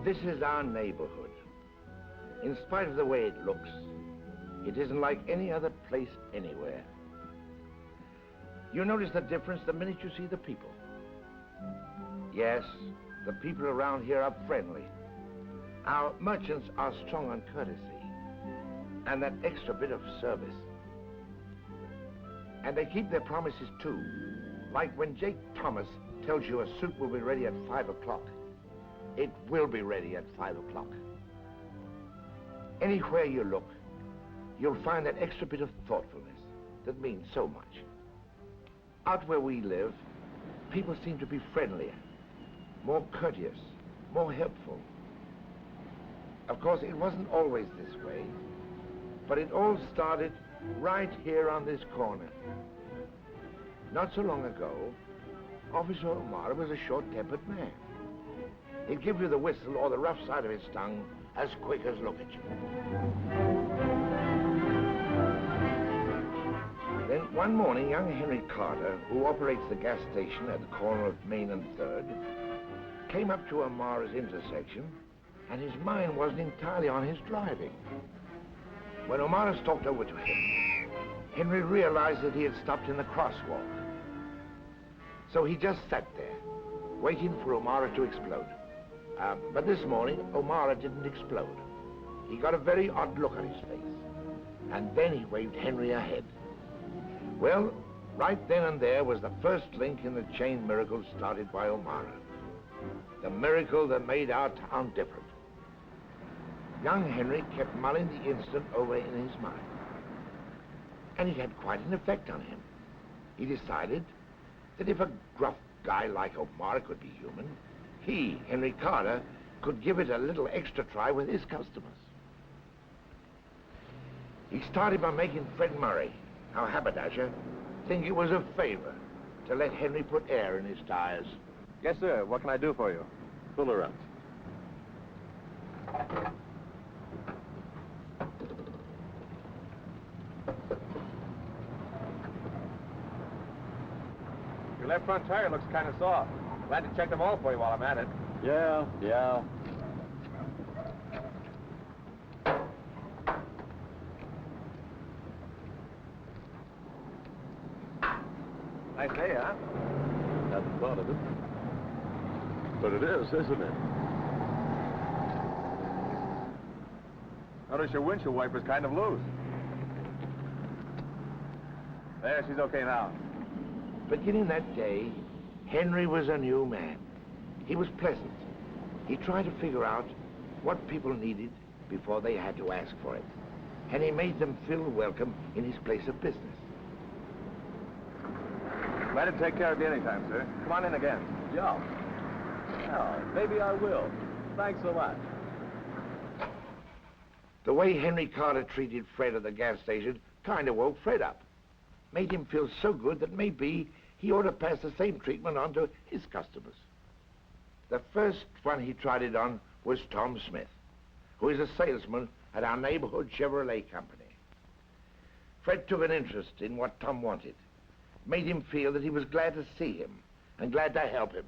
This is our neighborhood. In spite of the way it looks, it isn't like any other place anywhere. You notice the difference the minute you see the people. Yes, the people around here are friendly. Our merchants are strong on courtesy and that extra bit of service. And they keep their promises too. Like when Jake Thomas tells you a suit will be ready at 5 o'clock. It will be ready at 5 o'clock. Anywhere you look, you'll find that extra bit of thoughtfulness that means so much. Out where we live, people seem to be friendlier, more courteous, more helpful. Of course, it wasn't always this way, but it all started right here on this corner. Not so long ago, Officer Omaras was a short-tempered man. He'd give you the whistle or the rough side of his tongue as quick as look at you. Then one morning, young Henry Carter, who operates the gas station at the corner of Main and 3rd, came up to Omaras' intersection, and his mind wasn't entirely on his driving. When Omaras talked over to him, Henry realized that he had stopped in the crosswalk. So he just sat there, waiting for Omaras to explode. But this morning, Omaras didn't explode. He got a very odd look on his face. And then he waved Henry ahead. Well, right then and there was the first link in the chain miracle started by Omaras. The miracle that made our town different. Young Henry kept mulling the incident over in his mind. And it had quite an effect on him. He decided that if a gruff guy like Omaras could be human, he, Henry Carter, could give it a little extra try with his customers. He started by making Fred Murray, our haberdasher, think it was a favor to let Henry put air in his tires. Yes, sir. What can I do for you? Colorized. Your left front tire looks kind of soft. Glad to check them all for you while I'm at it. Yeah. Nice day, huh? Hadn't thought of it. But it is, isn't it? Notice your windshield wiper's kind of loose. There, she's okay now. Beginning that day, Henry was a new man. He was pleasant. He tried to figure out what people needed before they had to ask for it. And he made them feel welcome in his place of business. Glad to take care of you anytime, sir. Come on in again. Yeah. Yeah, maybe I will. Thanks so much. The way Henry Carter treated Fred at the gas station kind of woke Fred up. Made him feel so good that maybe he ought to pass the same treatment on to his customers. The first one he tried it on was Tom Smith, who is a salesman at our neighborhood Chevrolet company. Fred took an interest in what Tom wanted, made him feel that he was glad to see him and glad to help him.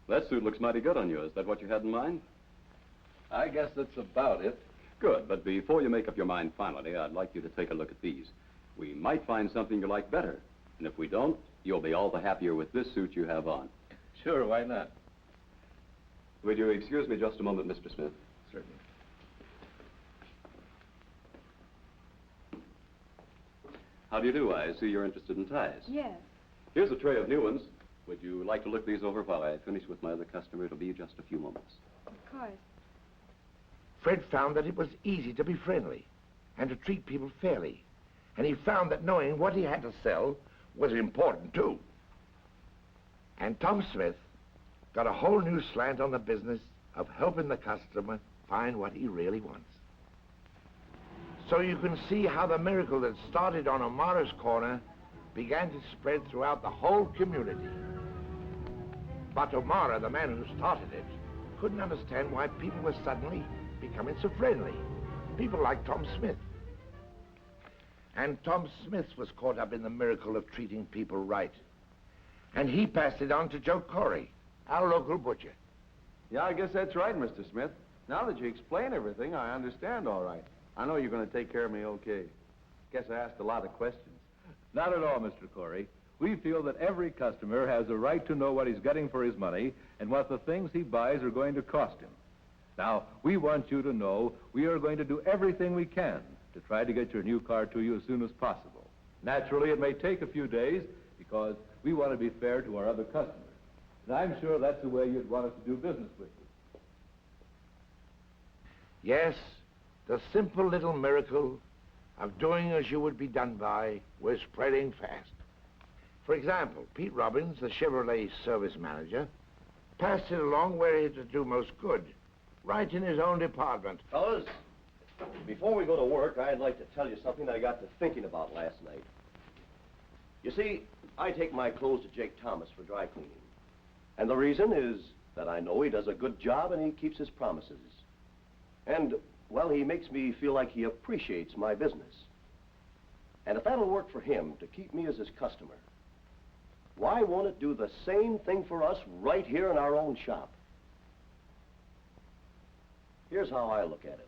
That suit looks mighty good on you. Is that what you had in mind? I guess that's about it. Good, but before you make up your mind finally, I'd like you to take a look at these. We might find something you like better. And if we don't, you'll be all the happier with this suit you have on. Sure, why not? Would you excuse me just a moment, Mr. Smith? Certainly. How do you do? I see you're interested in ties. Yes. Here's a tray of new ones. Would you like to look these over while I finish with my other customer? It'll be just a few moments. Of course. Fred found that it was easy to be friendly and to treat people fairly. And he found that knowing what he had to sell was important, too. And Tom Smith got a whole new slant on the business of helping the customer find what he really wants. So you can see how the miracle that started on Omaras' corner began to spread throughout the whole community. But Omaras, the man who started it, couldn't understand why people were suddenly becoming so friendly. People like Tom Smith. And Tom Smith was caught up in the miracle of treating people right. And he passed it on to Joe Corey, our local butcher. Yeah, I guess that's right, Mr. Smith. Now that you explain everything, I understand all right. I know you're going to take care of me okay. Guess I asked a lot of questions. Not at all, Mr. Corey. We feel that every customer has a right to know what he's getting for his money and what the things he buys are going to cost him. Now, we want you to know we are going to do everything we can to try to get your new car to you as soon as possible. Naturally, it may take a few days because we want to be fair to our other customers. And I'm sure that's the way you'd want us to do business with you. Yes, the simple little miracle of doing as you would be done by was spreading fast. For example, Pete Robbins, the Chevrolet service manager, passed it along where it would do most good, right in his own department. Fellas, before we go to work, I'd like to tell you something I got to thinking about last night. You see, I take my clothes to Jake Thomas for dry cleaning. And the reason is that I know he does a good job and he keeps his promises. And, well, he makes me feel like he appreciates my business. And if that'll work for him to keep me as his customer, why won't it do the same thing for us right here in our own shop? Here's how I look at it.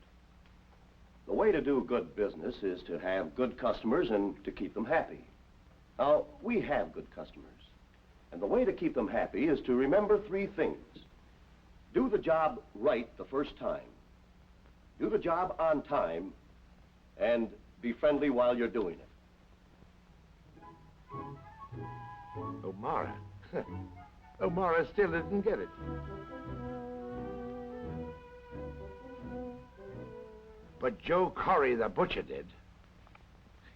The way to do good business is to have good customers and to keep them happy. Now, we have good customers. And the way to keep them happy is to remember three things. Do the job right the first time. Do the job on time. And be friendly while you're doing it. Omara. Omara still didn't get it. But Joe Corey, the butcher, did.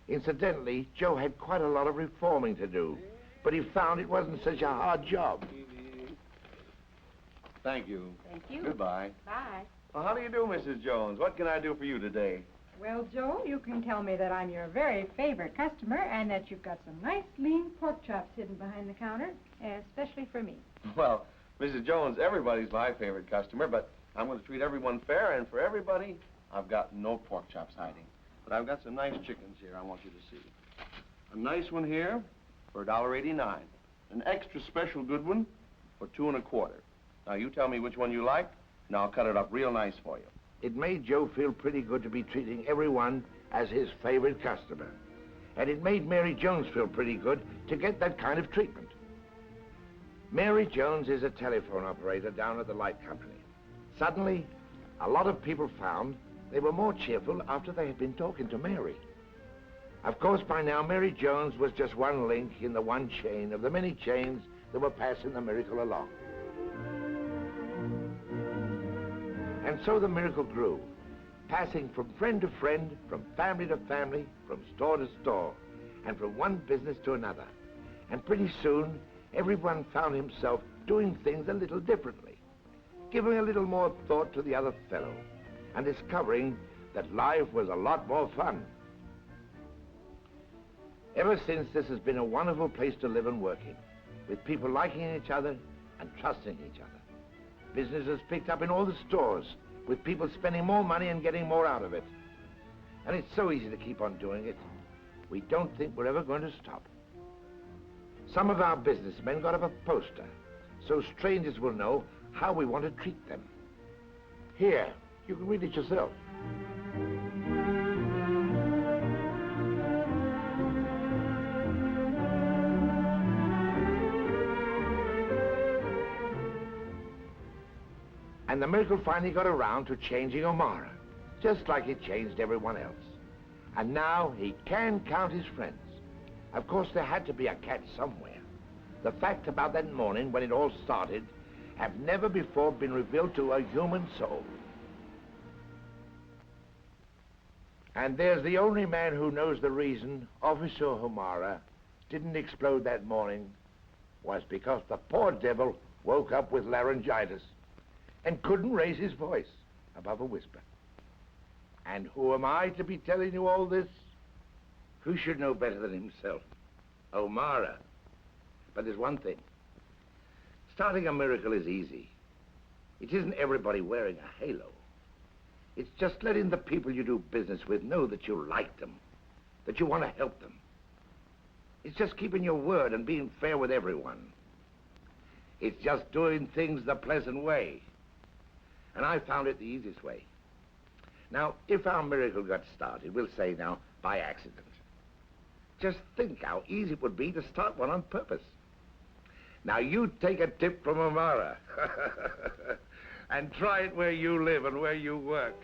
Incidentally, Joe had quite a lot of reforming to do, but he found it wasn't such a hard job. Thank you. Thank you. Goodbye. Bye. Well, how do you do, Mrs. Jones? What can I do for you today? Well, Joe, you can tell me that I'm your very favorite customer and that you've got some nice lean pork chops hidden behind the counter, especially for me. Well, Mrs. Jones, everybody's my favorite customer, but I'm going to treat everyone fair, and for everybody, I've got no pork chops hiding. But I've got some nice chickens here I want you to see. A nice one here for $1.89. An extra special good one for $2 1/4. Now, you tell me which one you like, and I'll cut it up real nice for you. It made Joe feel pretty good to be treating everyone as his favorite customer. And it made Mary Jones feel pretty good to get that kind of treatment. Mary Jones is a telephone operator down at the light company. Suddenly, a lot of people found they were more cheerful after they had been talking to Mary. Of course, by now, Mary Jones was just one link in the one chain of the many chains that were passing the miracle along. And so the miracle grew, passing from friend to friend, from family to family, from store to store, and from one business to another. And pretty soon, everyone found himself doing things a little differently, giving a little more thought to the other fellow, and discovering that life was a lot more fun. Ever since, this has been a wonderful place to live and work in, with people liking each other and trusting each other. Business has picked up in all the stores, with people spending more money and getting more out of it. And it's so easy to keep on doing it. We don't think we're ever going to stop. Some of our businessmen got up a poster, so strangers will know how we want to treat them. Here, you can read it yourself. And the miracle finally got around to changing Omara, just like it changed everyone else. And now he can count his friends. Of course, there had to be a catch somewhere. The fact about that morning when it all started have never before been revealed to a human soul. And there's the only man who knows the reason Officer Omara didn't explode that morning was because the poor devil woke up with laryngitis and couldn't raise his voice above a whisper. And who am I to be telling you all this? Who should know better than himself? Omara. But there's one thing. Starting a miracle is easy. It isn't everybody wearing a halo. It's just letting the people you do business with know that you like them, that you want to help them. It's just keeping your word and being fair with everyone. It's just doing things the pleasant way. And I found it the easiest way. Now, if our miracle got started, we'll say now, by accident. Just think how easy it would be to start one on purpose. Now, you take a tip from Omara and try it where you live and where you work.